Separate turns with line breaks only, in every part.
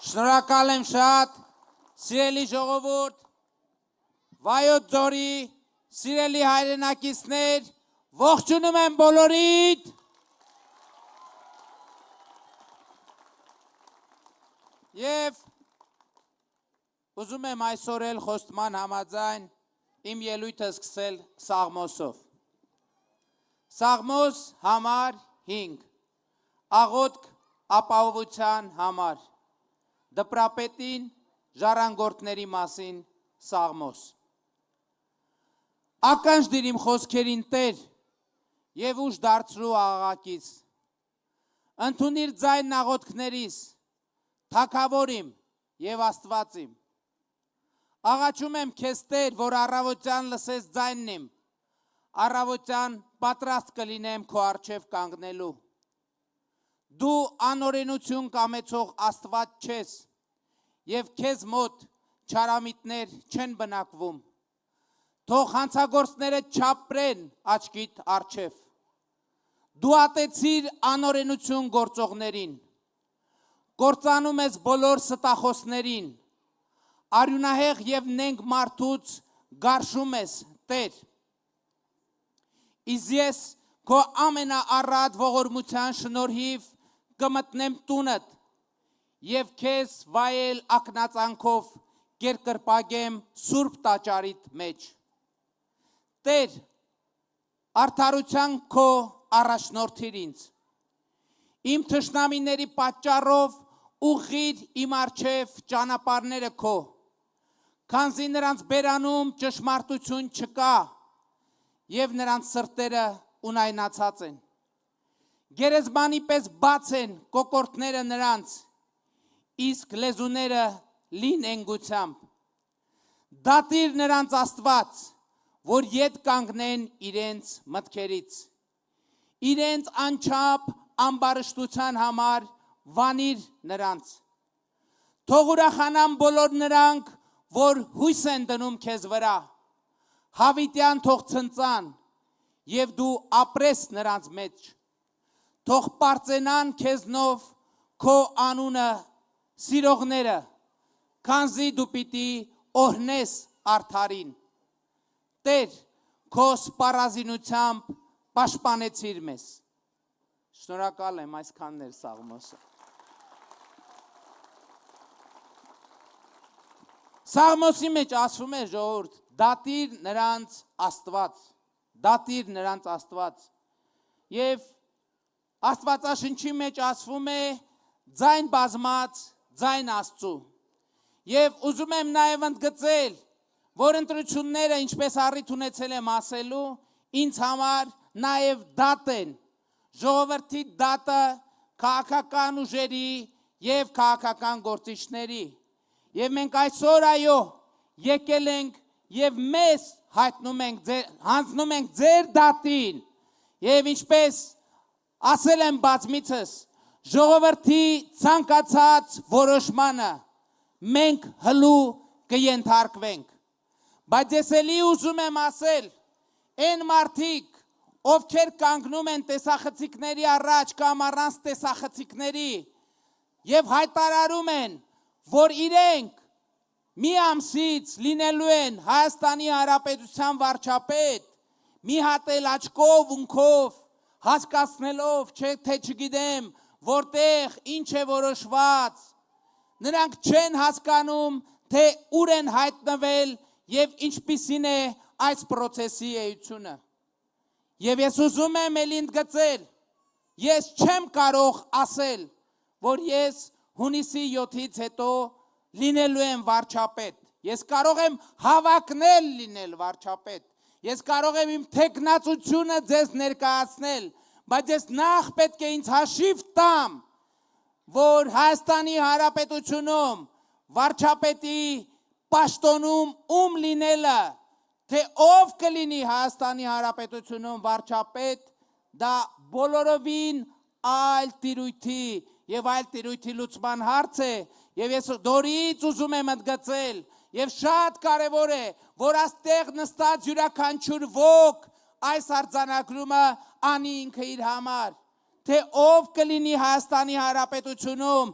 Շնորհակալ եմ շատ, սիրելի ժողովուրդ, Վայոց ձորի, սիրելի հայրենակիցներ, ողջունում եմ բոլորիդ։ Եվ ուզում եմ այսօր էլ խոստման համաձայն իմ ելույթը սկսել Սաղմոսով։ Սաղմոս համար 5, աղոթք ապահովության համար, դպրապետին ժառանգորդների մասին Սաղմոս։ Ականջ դիր իմ խոսքերին Տեր և ուժ դարձրու աղաղակից, ընդունիր ձայնն աղոթքներիս, Թագավոր իմ և Աստված իմ։ Աղաչում եմ քեզ Տեր, որ առավոտյան լսես ձայնն իմ, առավոտյան պատրաստ կլինեմ քո առջև կանգնելու։ Դու անօրենություն կամեցող Աստված չես, և քեզ մոտ չարամիտներ չեն բնակվում։ Թող հանցագործները չապրեն աչքիդ առջև։ Դու ատեցիր անօրենություն գործողներին, կործանում ես բոլոր ստախոսներին, արյունահեղ և նենգ մարդուց գարշում ես, Տեր։ Իսկ ես քո ամենաառատ ողորմության շնորհիվ կմտնեմ տունդ և քեզ վայել ակնածանքով կերկրպագեմ սուրբ տաճարիդ մեջ։ Տեր, արդարության քո առաջնորդիր ինձ, իմ թշնամիների պատճառով ուղղիր իմ առջև ճանապարհները քո, քանզի նրանց բերանում ճշմարտություն չկա և նրանց սրտերը ունայնացած են։ Գերեզմանի պես բաց են կոկորդները նրանց, իսկ լեզուները լի նենգությամբ։ Դատիր նրանց Աստված, որ ետ կանգնեն իրենց մտքերից, իրենց անչափ ամբարշտության համար վանիր նրանց։ Թող ուրախանան բոլոր նրանք, որ հույս են դնում քեզ վրա, հավիտյան թող ցնծան, և դու ապրես նրանց մեջ։ Թող պարծենան քեզնով քո անունը սիրողները, քանզի դու պիտի օրհնես արդարին։ Տեր, քո սպառազինությամբ պաշտպանեցիր մեզ։ Շնորհակալ եմ այսքանն էր Սաղմոսը։ Սաղմոսի մեջ ասվում է ժողովուրդ, դատիր նրանց Աստված, դատիր նրանց Աստված։ Եվ Աստվածաշնչի մեջ ասվում է ձայն բազմած, ձայն Աստծու։ Եվ ուզում եմ նաև ընդգծել, որ ընտրությունները, ինչպես առիթ ունեցել եմ ասելու, ինձ համար նաև դատ են, ժողովրդի դատը քաղաքական ուժերի և քաղաքական գործիչների։ Եվ մենք այսօր այո եկել ենք և մեզ հանձնում ենք ձեր դատին և ինչպես ասել եմ բազմիցս, ժողովրդի ցանկացած որոշմանը մենք հլու կենթարկվենք։ Բայց ես էլի ուզում եմ ասել, այն մարդիկ, ովքեր կանգնում են տեսախցիկների առաջ կամ առանց տեսախցիկների և հայտարարում են, որ իրենք մի ամսից լինելու են Հայաստանի Հանրապետության վարչապետ, մի հատ էլ աչքով ունքով, հասկացնելով, թե չգիտեմ, որտեղ ինչ է որոշված, նրանք չեն հասկանում, թե ուր են հայտնվել և ինչպիսին է այս պրոցեսի էությունը։ Եվ ես ուզում եմ էլ ընդգծել, ես չեմ կարող ասել, որ ես հունիսի 7-ից հետո լինելու եմ վարչապետ, ես կարող եմ հավակնել լինել վարչապետ, ես կարող եմ իմ թեկնածությունը ձեզ ներկայացնել, բայց ես նախ պետք է ինձ հաշիվ տամ, որ Հայաստանի Հանրապետությունում վարչապետի պաշտոնում ում լինելը, թե ով կլինի Հայաստանի Հանրապետությունում վարչապետ, դա բոլորովին այլ տիրույթի և այլ տիրույթի լուծման հարց է, և ես դորից ուզում եմ ընդգծել, և շատ կարևոր է, որ այստեղ նստած յուրաքանչյուր ոք այս արձանագրումը անի ինքը իր համար, թե ով կլինի Հայաստանի Հանրապետությունում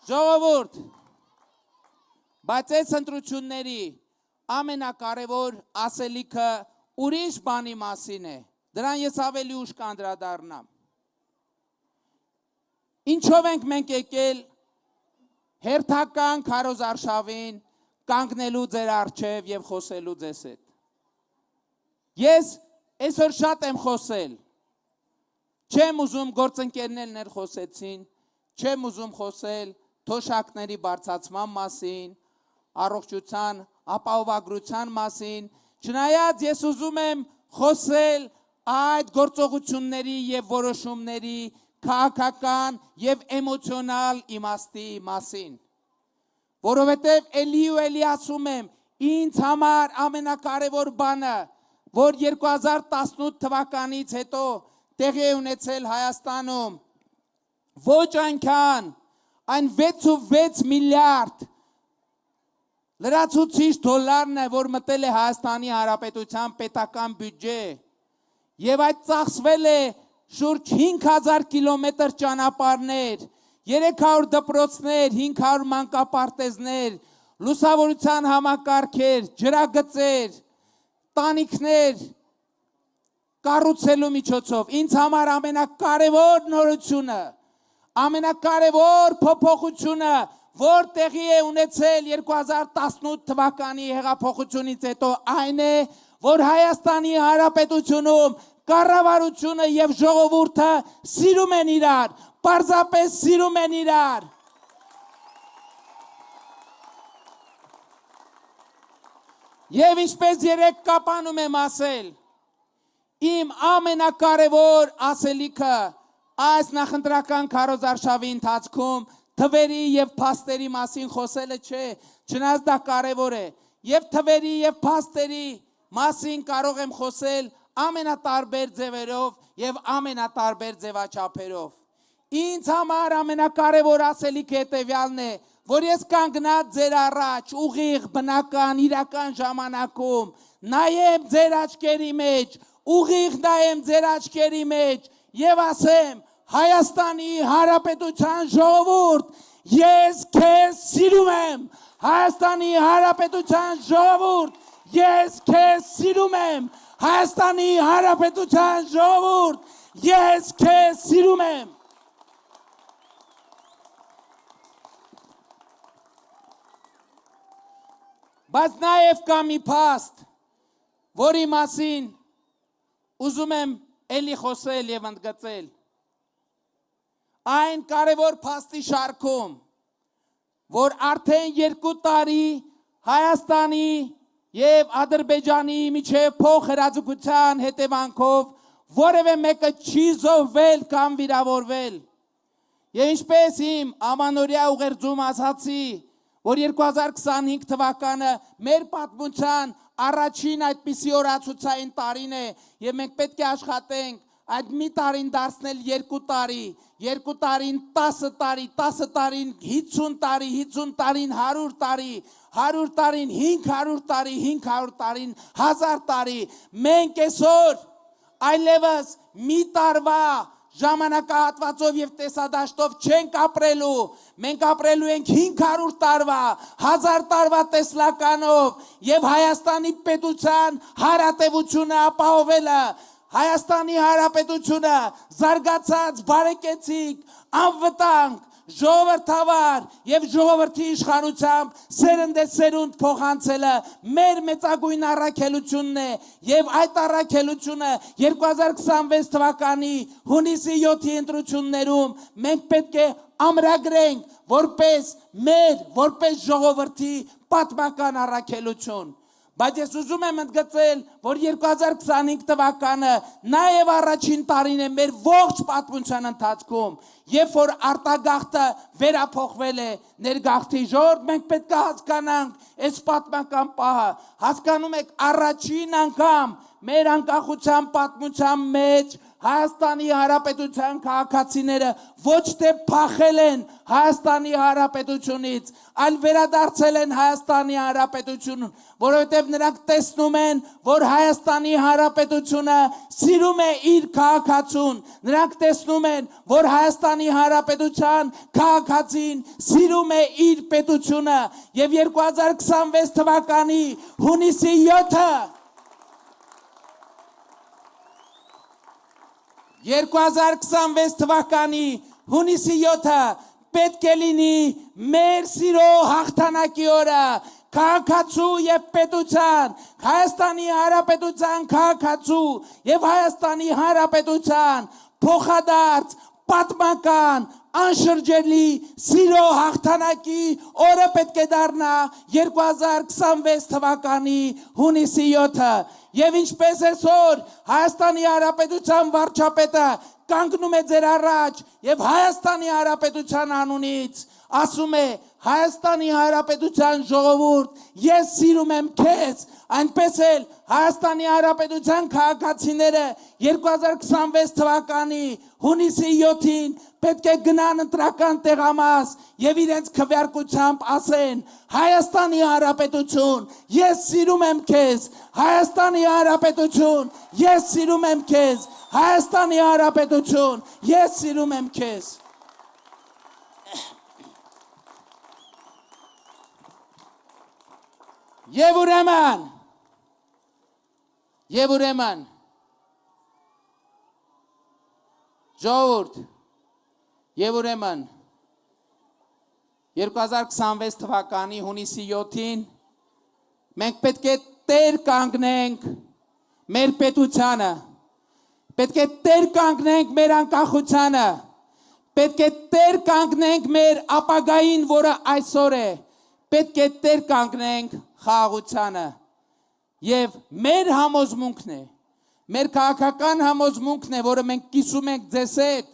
Ժողովուրդ, բայց այս ընտրությունների ամենակարևոր ասելիքը ուրիշ բանի մասին է, դրան ես ավելի ուշ կանդրադառնամ։ Ինչով ենք մենք եկել հերթական քարոզարշավին կանգնելու ձեր առջև եւ խոսելու ձեզ հետ։ Ես այսօր շատ եմ խոսել, չեմ ուզում գործընկերներն էլ խոսեցին, չեմ ուզում խոսել թոշակների բարձրացման մասին, առողջության, ապահովագրության մասին, չնայած ես ուզում եմ խոսել այդ գործողությունների եւ որոշումների քաղաքական եւ էմոցիոնալ իմաստի մասին, որովհետեւ էլի ու էլի ասում եմ, ինձ համար ամենակարևոր բանը, որ 2018 թվականից հետո տեղի է ունեցել Հայաստանում, ոչ այնքան այն 6.6 միլիարդ լրացուցիչ դոլարն է, որ մտել է Հայաստանի Հանրապետության պետական բյուջե եւ այդ ծախսվել է շուրջ 5000 կիլոմետր ճանապարհներ, 300 դպրոցներ, 500 մանկապարտեզներ, լուսավորության համակարգեր, ջրագծեր, տանիքներ կառուցելու միջոցով ինձ համար ամենակարևոր նորությունը, ամենակարևոր փոփոխությունը, որ տեղի է ունեցել 2018 թվականի հեղափոխությունից հետո այն է, որ Հայաստանի Հանրապետությունում կառավարությունը եւ ժողովուրդը սիրում են իրար, պարզապես սիրում են իրար։ Եվ ինչպես երեք կապանում եմ ասել, իմ ամենակարևոր ասելիքը այս նախընտրական քարոզարշավի ընթացքում թվերի եւ փաստերի մասին խոսելը չէ, չնայած դա կարևոր է, եւ թվերի եւ փաստերի մասին կարող եմ խոսել ամենատարբեր ձևերով եւ ամենատարբեր ձևաչափերով։ Ինձ համար ամենակարևոր ասելիքը հետեւյալն է, որ ես կանգնած ձեր առաջ ուղիղ բնական իրական ժամանակում նայեմ ձեր աչքերի մեջ, ուղիղ նայեմ ձեր աչքերի մեջ եւ ասեմ Հայաստանի Հանրապետության ժողովուրդ, ես քեզ սիրում եմ, Հայաստանի Հանրապետության ժողովուրդ, ես քեզ սիրում եմ, Հայաստանի Հանրապետության ժողովուրդ, ես քեզ սիրում եմ։ Բայց նաև կա մի փաստ, որի մասին ուզում եմ էլի խոսել եւ ընդգծել։ Այն կարևոր փաստի շարքում, որ արդեն 2 տարի Հայաստանի եւ Ադրբեջանի միջև փոխհրաձգության հետևանքով որևէ մեկը չի զոհվել կամ վիրավորվել։ Եվ ինչպես իմ ամանորյա ուղերձում ասացի, որ 2025 թվականը մեր պատմության առաջին այդպիսի օրացուցային տարին է եւ մենք պետք է աշխատենք այդ մի տարին դարձնել 2 տարի, 2 տարին 10 տարի, 10 տարին 50 տարի, 50 տարին 100 տարի, 100 տարին 500 տարի, 500 տարին 1000 տարի։ Մենք այսօր այլևս մի տարվա ժամանակահատվածով եւ տեսադաշտով չենք ապրելու, մենք ապրելու ենք 500 տարվա, 1000 տարվա տեսլականով եւ Հայաստանի պետության հարատեվությունը ապահովելը, Հայաստանի Հանրապետությունը զարգացած, բարեկեցիկ, անվտանգ, ժողովրդավար եւ ժողովրդի իշխանությամբ սերնդեսերունդ փոխանցելը մեր մեծագույն առաքելությունն է եւ այդ առաքելությունը 2026 թվականի հունիսի 7-ի ընտրություններում մենք պետք է ամրագրենք որպես ժողովրդի պատմական առաքելություն։ Բայց ես ուզում եմ ընդգծել, որ 2025 թվականը նաև առաջին տարին է մեր ողջ պատմության ընթացքում, երբ որ արտագաղթը վերափոխվել է ներգաղթի ժողովուրդ, մենք պետք է հասկանանք այս պատմական պահը, հասկանում եք առաջին անգամ մեր անկախության պատմության մեջ Հայաստանի Հանրապետության քաղաքացիները ոչ թե փախել են Հայաստանի Հանրապետությունից, այլ վերադարձել են Հայաստանի Հանրապետությունում, որովհետև նրանք տեսնում են, որ Հայաստանի Հանրապետությունը սիրում է իր քաղաքացուն, նրանք տեսնում են, որ Հայաստանի Հանրապետության քաղաքացին սիրում է իր պետությունը, եւ 2026 թվականի հունիսի 7-ը 2026 թվականի հունիսի 7-ը պետք է լինի մեր սիրո հաղթանակի օրը, քաղաքացու եւ պետության, Հայաստանի Հանրապետության քաղաքացու եւ Հայաստանի Հանրապետության փոխադարձ պատմական անշրջելի սիրո հաղթանակի օրը պետք է դառնա 2026 թվականի հունիսի 7-ը եւ ինչպես այսօր Հայաստանի Հանրապետության վարչապետը կանգնում է ձեր առաջ եւ Հայաստանի Հանրապետության անունից ասում է Հայաստանի Հանրապետության ժողովուրդ, ես սիրում եմ քեզ, այնպես էլ Հայաստանի Հանրապետության քաղաքացիները 2026 թվականի հունիսի 7-ին պետք է գնան ընտրական տեղամաս եւ իրենց քվեարկությամբ ասեն Հայաստանի Հանրապետություն, ես սիրում եմ քեզ, Հայաստանի Հանրապետություն, ես սիրում եմ քեզ, Հայաստանի Հանրապետություն, ես սիրում եմ քեզ։ Եվ ուրեմն, ժողովուրդ, եւ ուրեմն 2026 թվականի հունիսի 7-ին մենք պետք է տեր կանգնենք մեր պետությանը, պետք է տեր կանգնենք մեր անկախությանը, պետք է տեր կանգնենք մեր ապագային, որը այսօր է, պետք է տեր կանգնենք խաղաղությանը եւ մեր համոզմունքն է, մեր քաղաքական համոզմունքն է, որը մենք կիսում ենք ձեզ հետ,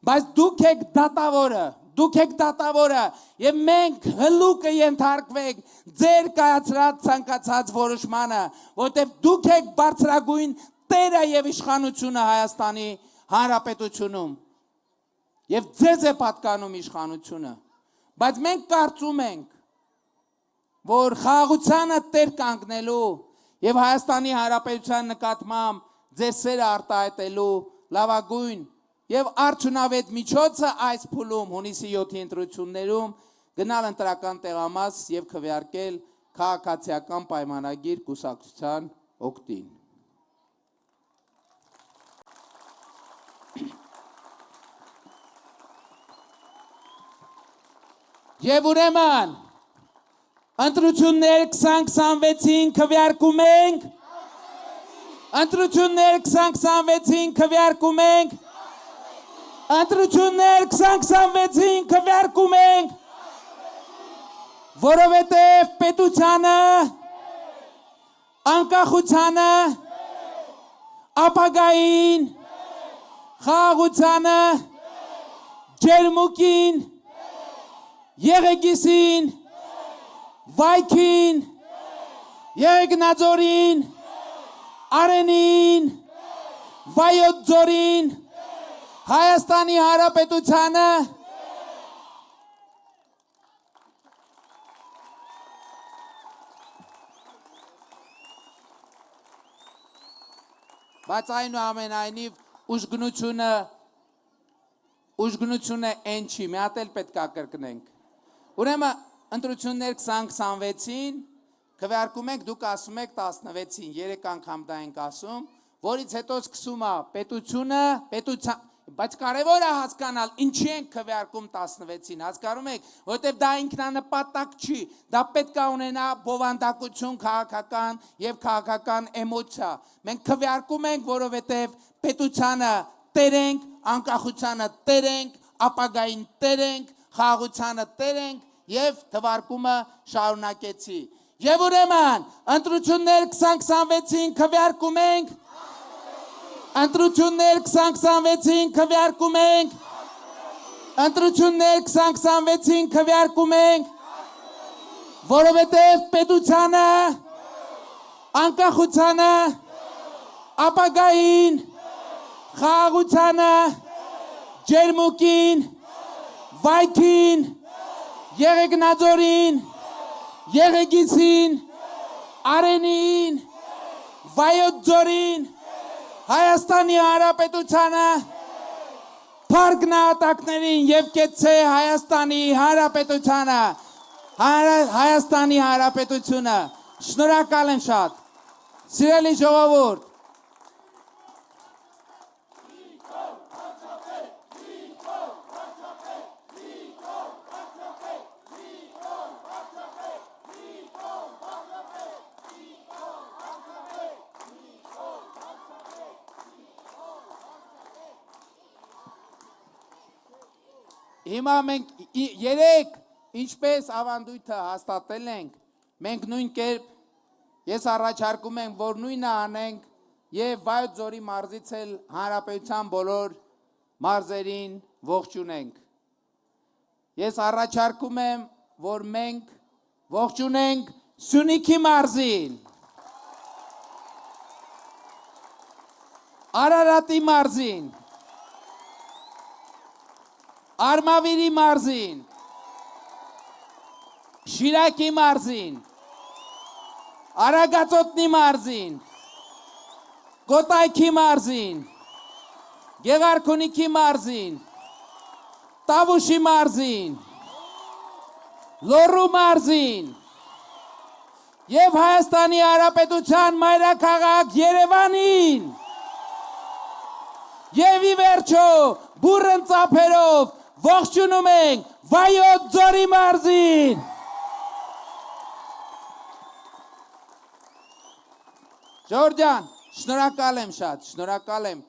բայց դուք եք դատավորը եւ մենք հլուկը ենթարկվենք ձեր կայացրած ցանկացած որոշմանը, որտեղ դուք եք բարձրագույն տերը եւ իշխանությունը Հայաստանի Հանրապետությունում եւ ձեզ է պատկանում իշխանությունը, բայց մենք կարծում ենք, որ խաղաղությանը տեր կանգնելու եւ Հայաստանի Հանրապետության նկատմամբ ձեր սերը արտահայտելու լավագույն եւ արդյունավետ միջոցը այս փուլում հունիսի 7-ի ընտրություններում գնալ ընտրական տեղամաս եւ քվեարկել քաղաքացիական պայմանագիր կուսակցության օգտին։ Եվ ուրեմն ընտրություններ 2026-ին քվեարկում ենք, ընտրություններ 2026-ին քվեարկում ենք, ընտրություններ 2026-ին քվեարկում ենք, որովհետև պետությանը, անկախությանը, ապագային, խաղաղությանը, ջերմուկին, եղեգիսին, Վայքին, Եղեգնաձորին, Արենին, Վայոց ձորին, Հայաստանի Հանրապետությանը, բայց այնուամենայնիվ ուժգնությունը այն չի, մի հատ էլ պետք է կրկնենք։ Ուրեմն ընտրություններ 2026-ին քվեարկում ենք, դուք ասում եք 16-ին, 3 անգամ դա ենք ասում, որից հետո սկսում է պետությունը, բայց կարևոր է հասկանալ, ինչի ենք քվեարկում 16-ին, հասկանում եք, որովհետև դա ինքնանպատակ չի, դա պետք է ունենա բովանդակություն քաղաքական եւ քաղաքական էմոցիա։ Մենք քվեարկում ենք, որովհետև պետությանը տեր ենք, անկախությանը տեր ենք, ապագային տեր ենք, խաղաղությանը տեր ենք եւ թվարկումը շարունակեցի։ Եվ ուրեմն ընտրություններ 2026-ին քվեարկում ենք, ընտրություններ 2026-ին քվեարկում ենք, ընտրություններ 2026-ին քվեարկում ենք, որովհետև պետությանը, անկախությանը, ապագային, խաղաղությանը, ջերմուկին, վայքին, Եղեգնաձորին, Եղեգիցին, Արենին, Վայոց ձորին, Հայաստանի Հանրապետությանը, Փառք նահատակներին եւ կեցցե Հայաստանի Հանրապետությանը, Հայաստանի Հանրապետությունը, շնորհակալ եմ շատ, սիրելի ժողովուրդ, Հիմա մենք երեք ինչպես ավանդույթը հաստատել ենք, մենք նույն կերպ ես առաջարկում եմ, որ նույնը անենք եւ Վայոց ձորի մարզից էլ հանրապետության բոլոր մարզերին ողջունենք։ Ես առաջարկում եմ, որ մենք ողջունենք Սյունիքի մարզին, Արարատի մարզին, Արմավիրի մարզին, Շիրակի մարզին, Արագածոտնի մարզին, Կոտայքի մարզին, Գեղարքունիքի մարզին, Տավուշի մարզին, Լոռու մարզին եւ Հայաստանի Հանրապետության մայրաքաղաք Երևանին եւ ի վերջո բուռն ծափերով ողջունում ենք Վայոց ձորի մարզին։ Ժորժան, շնորհակալ եմ շատ, շնորհակալ եմ։